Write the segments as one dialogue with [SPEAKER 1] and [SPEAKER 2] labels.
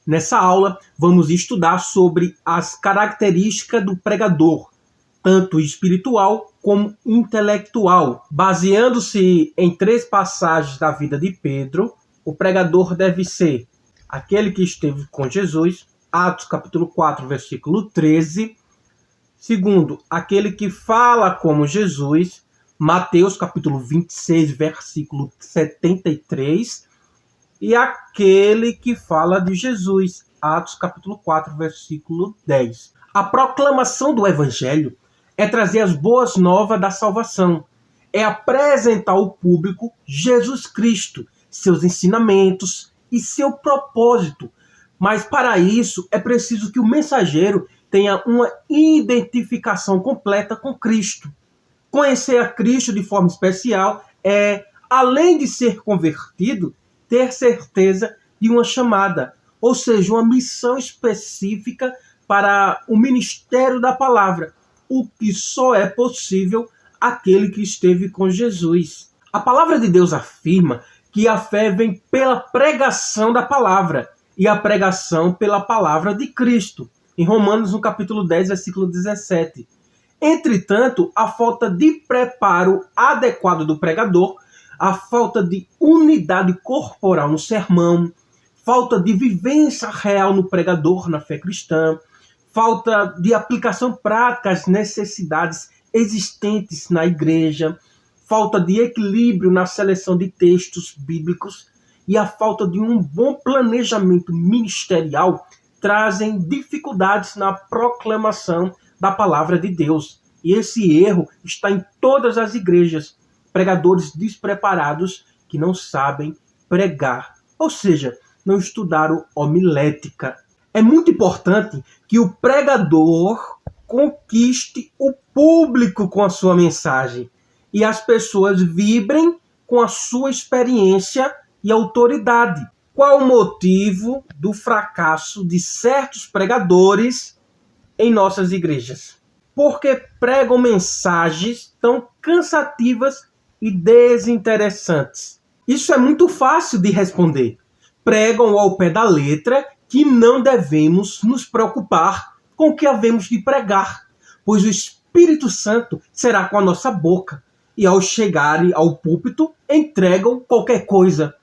[SPEAKER 1] Nessa aula, vamos estudar sobre as características do pregador, tanto espiritual como intelectual. Baseando-se em 3 passagens da vida de Pedro, o pregador deve ser aquele que esteve com Jesus, Atos capítulo 4, versículo 13. Segundo, aquele que fala como Jesus, Mateus capítulo 26, versículo 73. E aquele que fala de Jesus, Atos capítulo 4, versículo 10. A proclamação do Evangelho é trazer as boas novas da salvação, é apresentar ao público Jesus Cristo, seus ensinamentos e seu propósito. Mas para isso é preciso que o mensageiro tenha uma identificação completa com Cristo. Conhecer a Cristo de forma especial é, além de ser convertido, ter certeza de uma chamada, ou seja, uma missão específica para o ministério da palavra, o que só é possível aquele que esteve com Jesus. A palavra de Deus afirma que a fé vem pela pregação da palavra e a pregação pela palavra de Cristo, em Romanos, no capítulo 10, versículo 17. Entretanto, a falta de preparo adequado do pregador, a falta de unidade corporal no sermão, falta de vivência real no pregador na fé cristã, falta de aplicação prática às necessidades existentes na igreja, falta de equilíbrio na seleção de textos bíblicos e a falta de um bom planejamento ministerial trazem dificuldades na proclamação da palavra de Deus. E esse erro está em todas as igrejas. Pregadores despreparados que não sabem pregar, ou seja, não estudaram homilética. É muito importante que o pregador conquiste o público com a sua mensagem e as pessoas vibrem com a sua experiência e autoridade. Qual o motivo do fracasso de certos pregadores em nossas igrejas? Porque pregam mensagens tão cansativas e desinteressantes. Isso é muito fácil de responder. Pregam ao pé da letra que não devemos nos preocupar com o que havemos de pregar, pois o Espírito Santo será com a nossa boca, e ao chegarem ao púlpito, entregam qualquer coisa.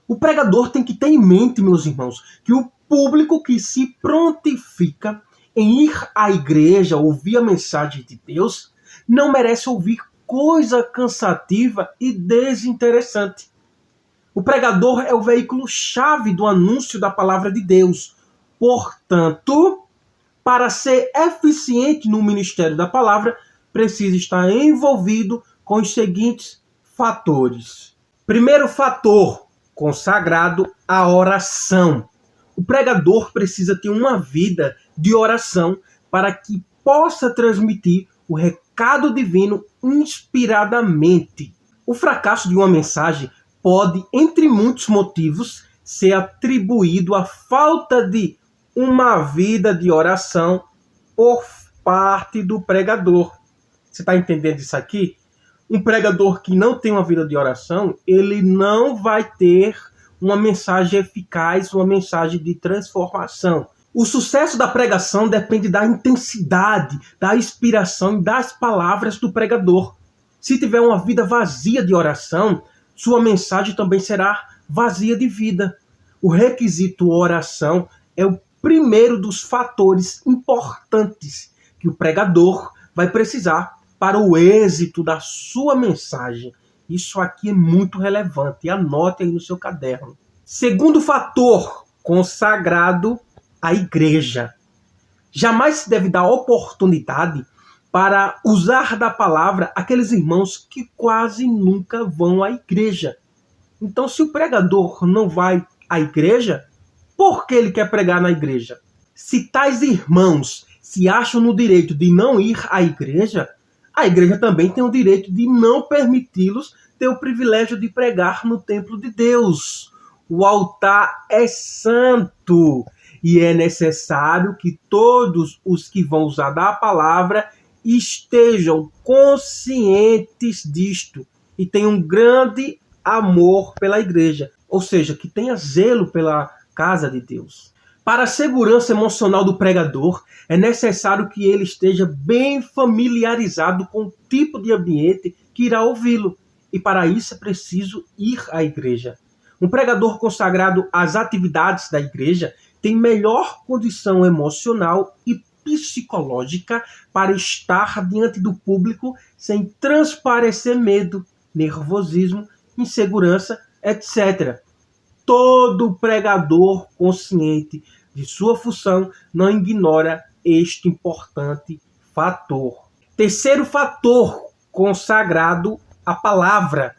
[SPEAKER 1] O pregador tem que ter em mente, meus irmãos, que o público que se prontifica em ir à igreja ouvir a mensagem de Deus não merece ouvir coisa cansativa e desinteressante. O pregador é o veículo-chave do anúncio da palavra de Deus. Portanto, para ser eficiente no ministério da palavra, precisa estar envolvido com os seguintes fatores. Primeiro fator, consagrado à oração. O pregador precisa ter uma vida de oração para que possa transmitir o recado divino inspiradamente. O fracasso de uma mensagem pode, entre muitos motivos, ser atribuído à falta de uma vida de oração por parte do pregador. Você está entendendo isso aqui? Um pregador que não tem uma vida de oração, ele não vai ter uma mensagem eficaz, uma mensagem de transformação. O sucesso da pregação depende da intensidade, da inspiração e das palavras do pregador. Se tiver uma vida vazia de oração, sua mensagem também será vazia de vida. O requisito oração é o primeiro dos fatores importantes que o pregador vai precisar para o êxito da sua mensagem. Isso aqui é muito relevante. Anote aí no seu caderno. Segundo fator, consagrado à igreja. Jamais se deve dar oportunidade para usar da palavra aqueles irmãos que quase nunca vão à igreja. Então, se o pregador não vai à igreja, por que ele quer pregar na igreja? Se tais irmãos se acham no direito de não ir à igreja, a igreja também tem o direito de não permiti-los ter o privilégio de pregar no templo de Deus. O altar é santo e é necessário que todos os que vão usar da palavra estejam conscientes disto e tenham um grande amor pela igreja, ou seja, que tenha zelo pela casa de Deus. Para a segurança emocional do pregador, é necessário que ele esteja bem familiarizado com o tipo de ambiente que irá ouvi-lo. E para isso é preciso ir à igreja. Um pregador consagrado às atividades da igreja tem melhor condição emocional e psicológica para estar diante do público sem transparecer medo, nervosismo, insegurança, etc. Todo pregador consciente de sua função não ignora este importante fator. Terceiro fator consagrado à palavra.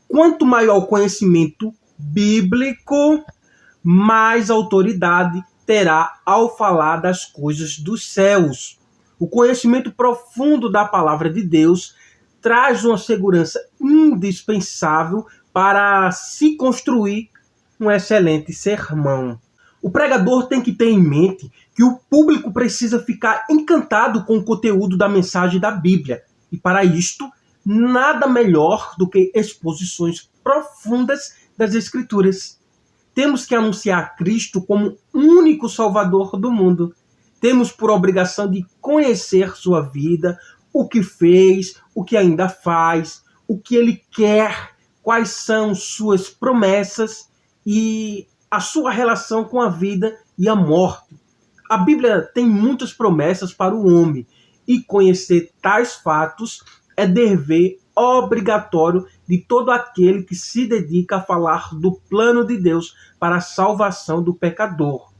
[SPEAKER 1] Quanto maior o conhecimento bíblico, mais autoridade terá ao falar das coisas dos céus. O conhecimento profundo da palavra de Deus traz uma segurança indispensável para se construir um excelente sermão. O pregador tem que ter em mente que o público precisa ficar encantado com o conteúdo da mensagem da Bíblia. E para isto, nada melhor do que exposições profundas das Escrituras. Temos que anunciar Cristo como único Salvador do mundo. Temos por obrigação de conhecer sua vida, o que fez, o que ainda faz, o que ele quer, quais são suas promessas e a sua relação com a vida e a morte. A Bíblia tem muitas promessas para o homem e conhecer tais fatos é dever obrigatório de todo aquele que se dedica a falar do plano de Deus para a salvação do pecador.